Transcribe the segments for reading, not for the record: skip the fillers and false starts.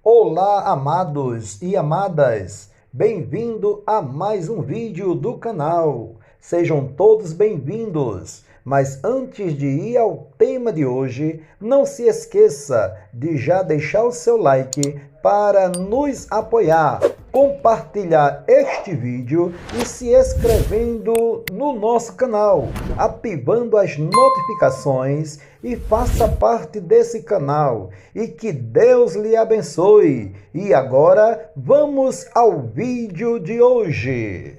Olá, amados e amadas! Bem-vindo a mais um vídeo do canal. Sejam todos bem-vindos. Mas antes de ir ao tema de hoje, não se esqueça de já deixar o seu like para nos apoiar, compartilhar este vídeo e se inscrevendo no nosso canal, ativando as notificações e faça parte desse canal. E que Deus lhe abençoe. E agora vamos ao vídeo de hoje.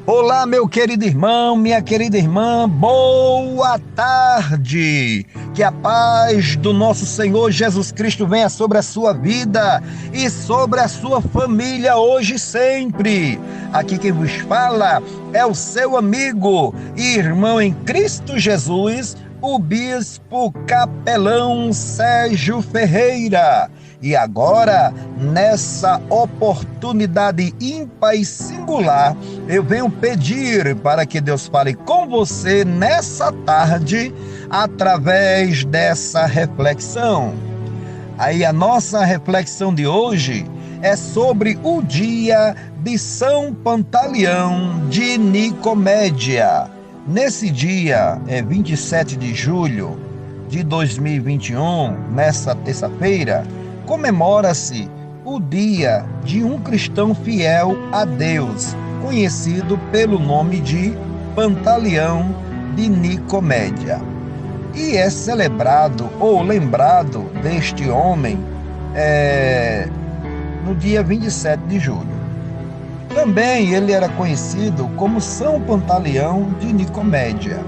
Olá, meu querido irmão, minha querida irmã, boa tarde! Que a paz do nosso Senhor Jesus Cristo venha sobre a sua vida e sobre a sua família hoje e sempre. Aqui quem vos fala é o seu amigo e irmão em Cristo Jesus, o Bispo Capelão Sérgio Ferreira. E agora, nessa oportunidade ímpar e singular, eu venho pedir para que Deus fale com você nessa tarde, através dessa reflexão. Aí a nossa reflexão de hoje é sobre o dia de São Pantaleão de Nicomédia. Nesse dia, 27 de julho de 2021, nessa terça-feira, comemora-se o dia de um cristão fiel a Deus, conhecido pelo nome de Pantaleão de Nicomédia. E é celebrado ou lembrado deste homem no dia 27 de julho. Também ele era conhecido como São Pantaleão de Nicomédia.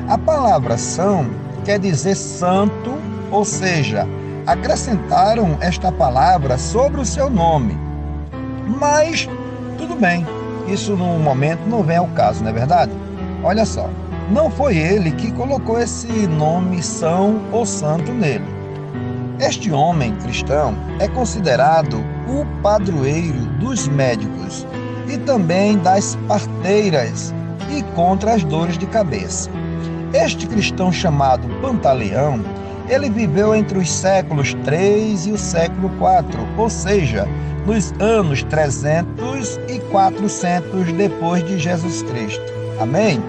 A palavra São quer dizer santo, ou seja, acrescentaram esta palavra sobre o seu nome. Mas, tudo bem, isso no momento não vem ao caso, não é verdade? Olha só, não foi ele que colocou esse nome São ou Santo nele. Este homem cristão é considerado o padroeiro dos médicos e também das parteiras e contra as dores de cabeça. Este cristão chamado Pantaleão, ele viveu entre os séculos 3 e o século 4, ou seja, nos anos 300 e 400 depois de Jesus Cristo. Amém?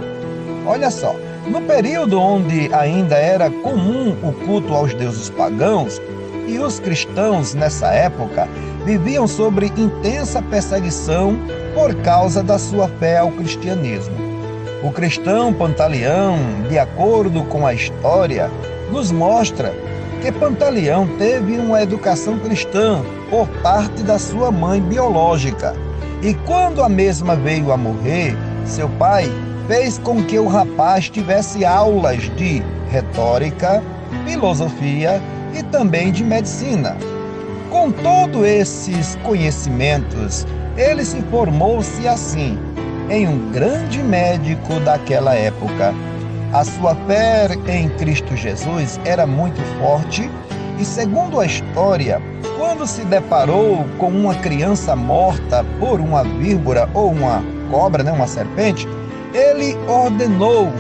Olha só, no período onde ainda era comum o culto aos deuses pagãos, e os cristãos nessa época viviam sob intensa perseguição por causa da sua fé ao cristianismo. O cristão Pantaleão, de acordo com a história, nos mostra que Pantaleão teve uma educação cristã por parte da sua mãe biológica. E quando a mesma veio a morrer, seu pai fez com que o rapaz tivesse aulas de retórica, filosofia e também de medicina. Com todos esses conhecimentos, ele se formou-se assim, em um grande médico daquela época. A sua fé em Cristo Jesus era muito forte e, segundo a história, quando se deparou com uma criança morta por uma víbora ou uma cobra, uma serpente, ele ordenou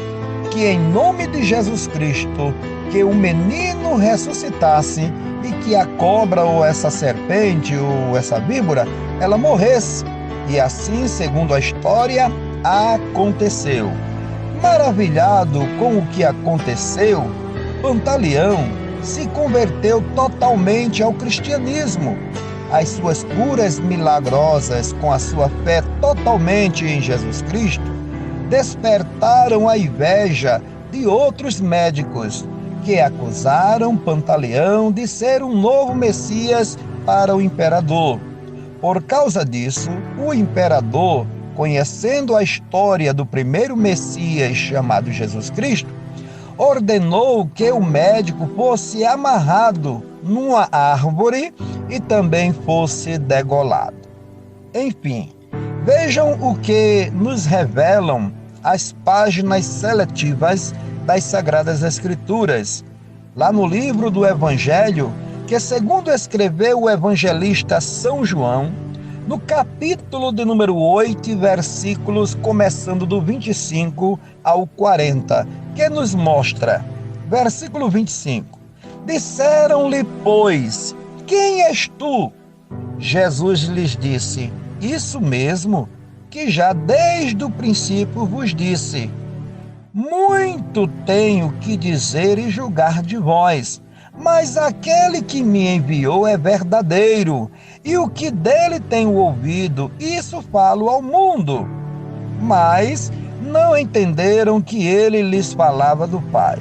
que, em nome de Jesus Cristo, que o menino ressuscitasse e que a cobra ou essa serpente ou essa víbora, ela morresse. E assim, segundo a história, aconteceu. Maravilhado com o que aconteceu, Pantaleão se converteu totalmente ao cristianismo. As suas curas milagrosas, com a sua fé totalmente em Jesus Cristo, despertaram a inveja de outros médicos, que acusaram Pantaleão de ser um novo Messias para o imperador. Por causa disso, o imperador, conhecendo a história do primeiro Messias chamado Jesus Cristo, ordenou que o médico fosse amarrado numa árvore e também fosse degolado. Enfim, vejam o que nos revelam as páginas seletivas das Sagradas Escrituras, lá no livro do Evangelho, que segundo escreveu o evangelista São João, no capítulo de número 8, versículos começando do 25 ao 40, que nos mostra, versículo 25: Disseram-lhe, pois, quem és tu? Jesus lhes disse, isso mesmo, que já desde o princípio vos disse. Muito tenho que dizer e julgar de vós, mas aquele que me enviou é verdadeiro, e o que dele tenho ouvido, isso falo ao mundo. Mas não entenderam que ele lhes falava do Pai.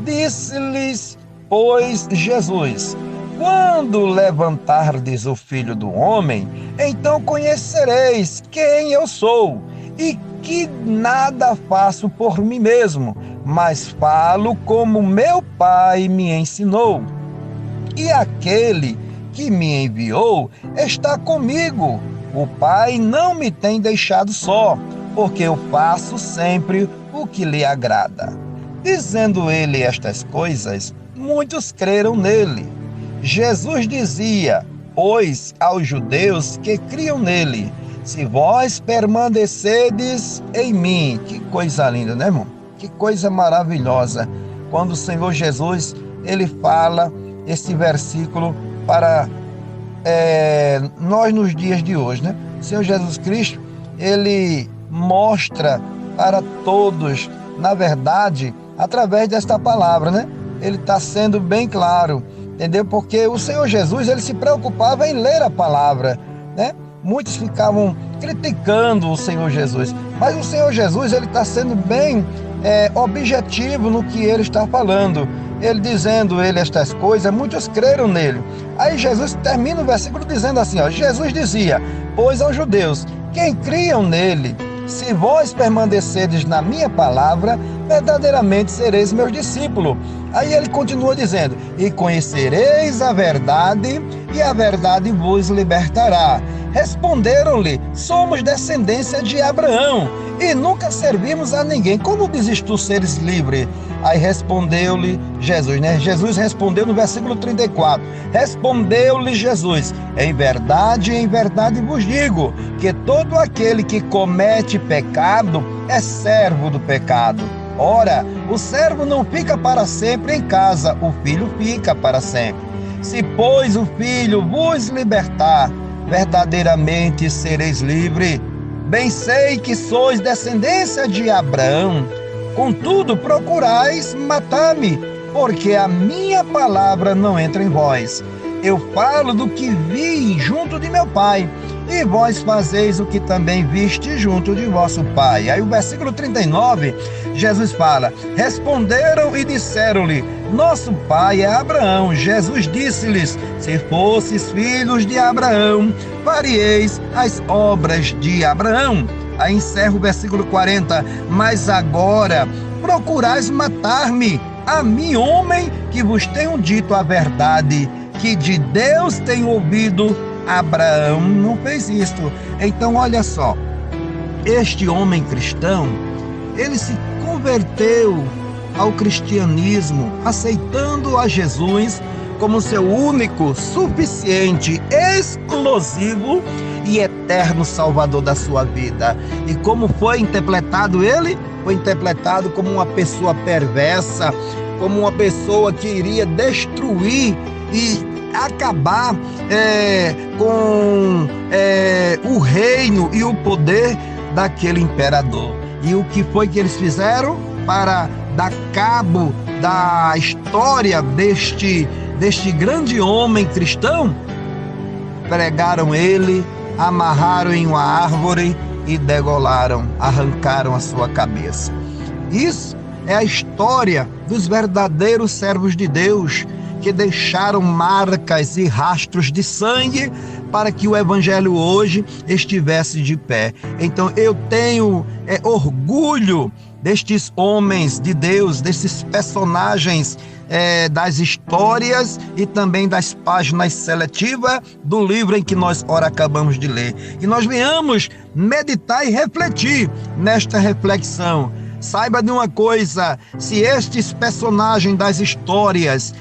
Disse-lhes, pois, Jesus: quando levantardes o Filho do Homem, então conhecereis quem eu sou, e que nada faço por mim mesmo, mas falo como meu Pai me ensinou. E aquele que me enviou está comigo. O Pai não me tem deixado só, porque eu faço sempre o que lhe agrada. Dizendo ele estas coisas, muitos creram nele. Jesus dizia, pois, aos judeus que criam nele: se vós permanecerdes em mim. Que coisa linda, né, irmão? Que coisa maravilhosa. Quando o Senhor Jesus, ele fala esse versículo para nós nos dias de hoje, né? O Senhor Jesus Cristo, ele mostra para todos, na verdade, através desta palavra, né? Ele está sendo bem claro, entendeu? Porque o Senhor Jesus, ele se preocupava em ler a palavra, né? Muitos ficavam criticando o Senhor Jesus, mas o Senhor Jesus, ele está sendo bem objetivo no que ele está falando. Ele dizendo estas coisas, muitos creram nele. Aí Jesus termina o versículo dizendo assim, Jesus dizia, pois aos judeus, quem criam nele, se vós permanecerdes na minha palavra, verdadeiramente sereis meus discípulos. Aí ele continua dizendo, e conhecereis a verdade, e a verdade vos libertará. Responderam-lhe, somos descendência de Abraão, e nunca servimos a ninguém. Como dizes tu seres livre? Aí respondeu-lhe Jesus, né? Jesus respondeu no versículo 34. Respondeu-lhe Jesus, em verdade vos digo, que todo aquele que comete pecado é servo do pecado. Ora, o servo não fica para sempre em casa, o filho fica para sempre. Se, pois, o filho vos libertar, verdadeiramente sereis livre. Bem sei que sois descendência de Abraão, contudo procurais matar-me, porque a minha palavra não entra em vós. Eu falo do que vi junto de meu pai, e vós fazeis o que também viste junto de vosso pai. Aí o versículo 39, Jesus fala, responderam e disseram-lhe, nosso pai é Abraão. Jesus disse-lhes, se fosses filhos de Abraão, faríeis as obras de Abraão. Aí encerra o versículo 40, mas agora procurais matar-me, a mim, homem, que vos tenho dito a verdade, que de Deus tenho ouvido, Abraão não fez isto. Então olha só, este homem cristão, ele se converteu ao cristianismo, aceitando a Jesus como seu único, suficiente, exclusivo e eterno Salvador da sua vida. E como foi interpretado ele? Foi interpretado como uma pessoa perversa, como uma pessoa que iria destruir e acabar com o reino e o poder daquele imperador. E o que foi que eles fizeram para dar cabo da história deste grande homem cristão? Pregaram ele, amarraram em uma árvore e degolaram, arrancaram a sua cabeça. Isso é a história dos verdadeiros servos de Deus, que deixaram marcas e rastros de sangue para que o evangelho hoje estivesse de pé. Então eu tenho orgulho destes homens de Deus, desses personagens das histórias e também das páginas seletivas do livro em que nós ora acabamos de ler. E nós venhamos meditar e refletir nesta reflexão. Saiba de uma coisa, se estes personagens das histórias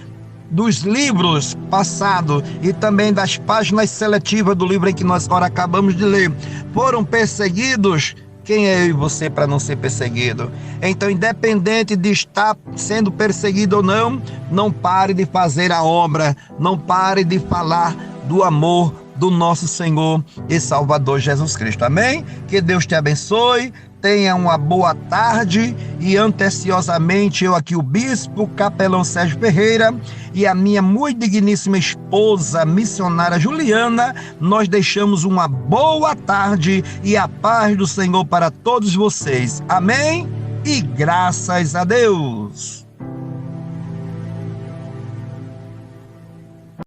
dos livros passados e também das páginas seletivas do livro em que nós agora acabamos de ler, foram perseguidos, quem é eu e você para não ser perseguido? Então, independente de estar sendo perseguido ou não, não pare de fazer a obra, não pare de falar do amor do nosso Senhor e Salvador Jesus Cristo. Amém? Que Deus te abençoe, tenha uma boa tarde e anteciosamente eu aqui, o Bispo Capelão Sérgio Ferreira e a minha muito digníssima esposa missionária Juliana, nós deixamos uma boa tarde e a paz do Senhor para todos vocês. Amém? E graças a Deus.